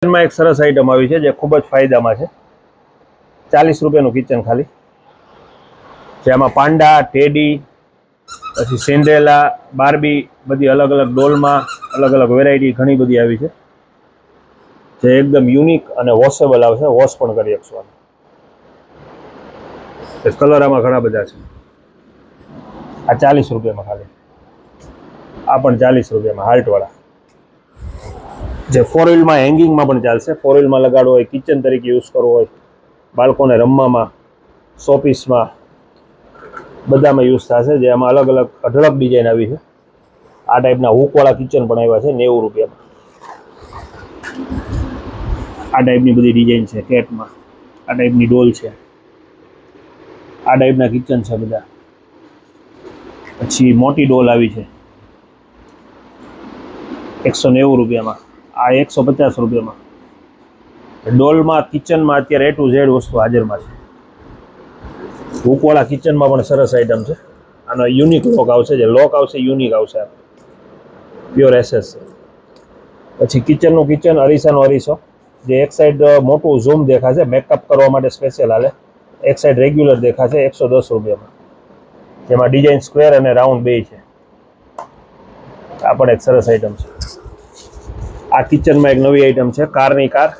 કિચનમાં એક સરસ આઈટમ આવી છે જે ખૂબ જ ફાયદામાં છે. 40 રૂપિયાનું કિચન ખાલી, જેમાં પાંડા, ટેડી, પછી સિન્ડ્રેલા, બાર્બી, બધી અલગ અલગ ડોલમાં અલગ અલગ વેરાયટી ઘણી બધી આવી છે, જે એકદમ યુનિક અને વોશેબલ આવશે. વોશ પણ કરી શકશો. કલર આમાં ઘણા બધા છે. આ 40 રૂપિયામાં ખાલી. આ પણ 40 રૂપિયામાં હાર્ટવાળા, જે 4 વ્હીલમાં હેંગિંગમાં પણ ચાલશે. 4 વ્હીલમાં લગાડવો હોય, કિચન તરીકે યુઝ કરવો હોય, બાળકોને રમવામાં, શોપીસમાં, બધામાં યુઝ થશે. જે આમાં અલગ અલગ અઢળક ડિઝાઇન આવી છે. આ ટાઈપના હૂકવાળા કિચન પણ આવ્યા છે 90 રૂપિયામાં. આ ટાઈપની બધી ડિઝાઇન છે કેટમાં. આ ટાઈપની ડોલ છે. આ ટાઈપના કિચન છે બધા. પછી મોટી ડોલ આવી છે 190 રૂપિયામાં. આ 150 રૂપિયામાં. ડોલમાં, કિચનમાં અત્યારે A to Z વસ્તુ હાજરમાં છે. હૂકવાળા કિચનમાં પણ સરસ આઈટમ છે. આનો યુનિક લોક આવશે. જે લોક આવશે યુનિક આવશે. પ્યોર એસએસ છે. પછી કિચનનું કિચન, અરીસાનો અરીસો, જે એક સાઈડ મોટું ઝૂમ દેખાશે, મેકઅપ કરવા માટે સ્પેશિયલ હાલે. એક સાઈડ રેગ્યુલર દેખાશે 110 રૂપિયામાં. જેમાં ડિઝાઇન સ્ક્વેર અને રાઉન્ડ બે છે. આ પણ એક સરસ આઈટમ છે. આ કિચનમાં એક નવી આઈટમ છે, કારની કાર.